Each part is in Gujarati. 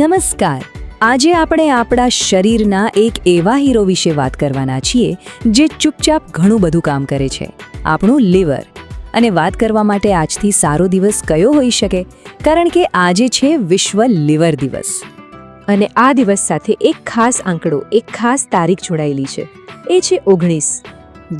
નમસ્કાર. આજે આપણે આપણા શરીરના એક એવા હીરો વિશે વાત કરવાના છીએ જે ચૂપચાપ ઘણું બધું કામ કરે છે, આપણું લીવર. અને વાત કરવા માટે આજથી સારો દિવસ કયો હોઈ શકે? કારણ કે આજે છે વિશ્વ લીવર દિવસ. અને આ દિવસ સાથે એક ખાસ આંકડો, એક ખાસ તારીખ જોડાયેલી છે. એ છે 19.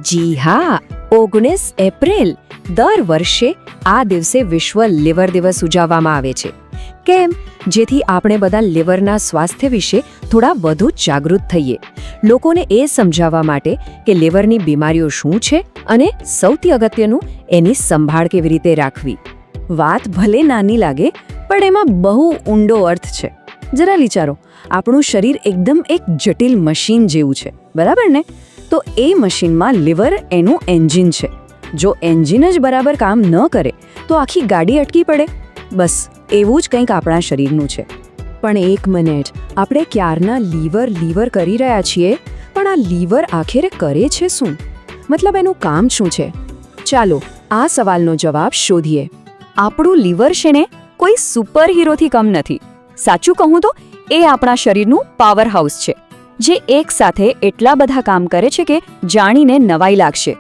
જી હા, 19 એપ્રિલ. દર વર્ષે આ દિવસે વિશ્વ લીવર દિવસ ઉજવવામાં આવે છે. કેમ? જેથી આપણે બધા લીવરના સ્વાસ્થ્ય વિશે થોડા વધુ જાગૃત થઈએ, લોકોને એ સમજાવવા માટે કે લીવરની બીમારીઓ શું છે અને સૌથી અગત્યનું એની સંભાળ કેવી રીતે રાખવી. વાત ભલે નાની લાગે, પણ એમાં બહુ ઊંડો અર્થ છે. જરા વિચારો, આપણું શરીર એકદમ એક જટિલ મશીન જેવું છે, બરાબર ને? તો એ મશીનમાં લીવર એનું એન્જિન છે. જો એન્જિન જ બરાબર કામ ન કરે તો આખી ગાડી અટકી પડે. બસ એવું જ કંઈક આપણા શરીરનું છે. પણ એક મિનિટ, આપણે ક્યારના લીવર કરી રહ્યા છીએ, પણ આ લીવર આખરે કરે છે શું? મતલબ એનું કામ શું છે? ચાલો આ સવાલનો જવાબ શોધીએ. આપણું લીવર છે ને કોઈ સુપર હીરોથી કમ નથી. સાચું કહું તો એ આપણા શરીરનું પાવર હાઉસ છે, જે એક સાથે એટલા બધા કામ કરે છે કે જાણીને નવાઈ લાગશે.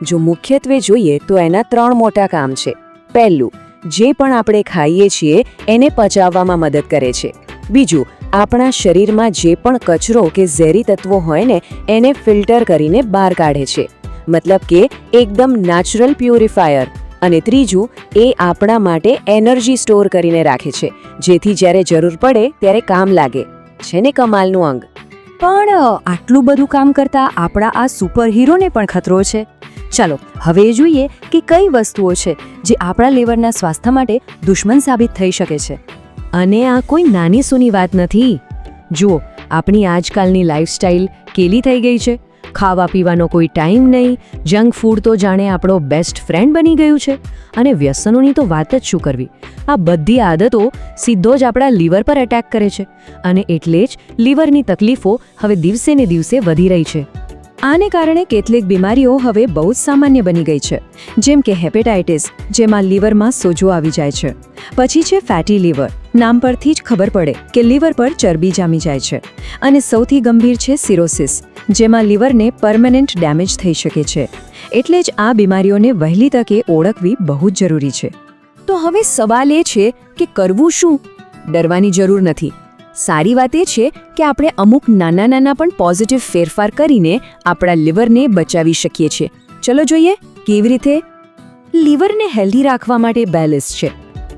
જો મુખ્યત્વે જોઈએ તો એના 3 મોટા કામ છે. પહેલું, જે પણ આપણે ખાઈએ છીએ એને પચાવવામાં મદદ કરે છે. બીજું, આપણા શરીરમાં જે પણ કચરો કે ઝેરી તત્વો હોય ને એને ફિલ્ટર કરીને બહાર કાઢે છે, મતલબ કે એકદમ નેચરલ પ્યુરિફાયર. અને ત્રીજું, એ આપણા માટે એનર્જી સ્ટોર કરીને રાખે છે, જેથી જ્યારે જરૂર પડે ત્યારે કામ લાગે. છે ને કમાલનું અંગ? પણ આટલું બધું કામ કરતા આપણા આ સુપર હીરોને પણ ખતરો છે. ચાલો હવે જોઈએ કે કઈ વસ્તુઓ છે જે આપણા લીવરના સ્વાસ્થ્ય માટે દુશ્મન સાબિત થઈ શકે છે. અને આ કોઈ નાની સૂની વાત નથી. જુઓ, આપણી આજકાલની લાઈફસ્ટાઈલ કેલી થઈ ગઈ છે. ખાવા પીવાનો કોઈ ટાઈમ નહીં, જંક ફૂડ તો જાણે આપણો બેસ્ટ ફ્રેન્ડ બની ગયું છે. અને વ્યસનોની તો વાત જ શું કરવી. આ બધી આદતો સીધો જ આપણા લીવર પર એટેક કરે છે, અને એટલે જ લીવરની તકલીફો હવે દિવસે ને દિવસે વધી રહી છે. આને કારણે કેટલીક બીમારીઓ હવે બહુ જ સામાન્ય બની ગઈ છે, જેમ કે હેપેટાઇટિસ, જેમાં લીવરમાં સોજો આવી જાય છે. પછી છે ફેટી લીવર. નામ પરથી જ ખબર પડે કે લીવર પર ચરબી જામી જાય છે. અને સૌથી ગંભીર છે સિરોસિસ, જેમાં લીવરને પરમેનન્ટ ડેમેજ થઈ શકે છે. એટલે જ આ બીમારીઓને વહેલી તકે ઓળખવી બહુ જ જરૂરી છે. તો હવે સવાલ એ છે કે કરવું શું? ડરવાની જરૂર નથી. સારી વાત એ છે કે આપણે અમુક નાના પણ પોઝિટિવ ફેરફાર કરીને આપણા લીવરને બચાવી શકીએ છીએ. ચલો જોઈએ કેવી રીતે. લીવરને હેલ્ધી રાખવા માટે 2 લિસ્ટ છે.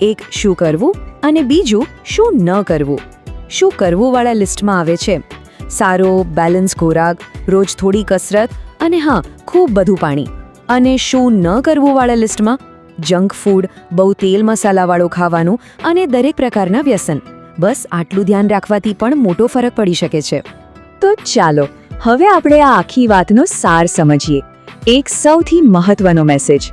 એક, શું કરવું, અને બીજું, શું ન કરવું. શું કરવું વાળા લિસ્ટમાં આવે છે સારો બેલેન્સ ખોરાક, રોજ થોડી કસરત, અને હા, ખૂબ બધું પાણી. અને શું ન કરવું વાળા લિસ્ટમાં જંક ફૂડ, બહુ તેલ મસાલાવાળું ખાવાનું અને દરેક પ્રકારના વ્યસન. બસ આટલું ધ્યાન રાખવાથી પણ મોટો ફરક પડી શકે છે. તો ચાલો હવે આપણે આ આખી વાતનો સાર સમજીએ. એક સૌથી મહત્વનો મેસેજ.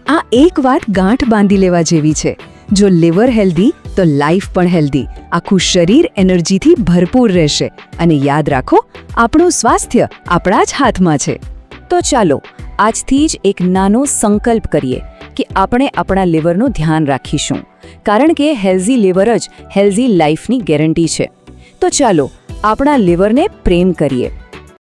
આ એક વાત ગાંઠ બાંધી લેવા જેવી છે. જો લીવર હેલ્ધી તો લાઈફ પણ હેલ્ધી. આખું શરીર એનર્જીથી ભરપૂર રહેશે. અને યાદ રાખો, આપણું સ્વાસ્થ્ય આપણા જ હાથમાં છે. તો ચાલો આજથી જ એક નાનો સંકલ્પ કરીએ કે આપણે આપણા લીવરનું ધ્યાન રાખીશું, કારણ કે હેલ્ધી લીવર જ હેલ્ધી લાઈફની ગેરંટી છે. તો ચાલો આપણા લીવરને પ્રેમ કરીએ.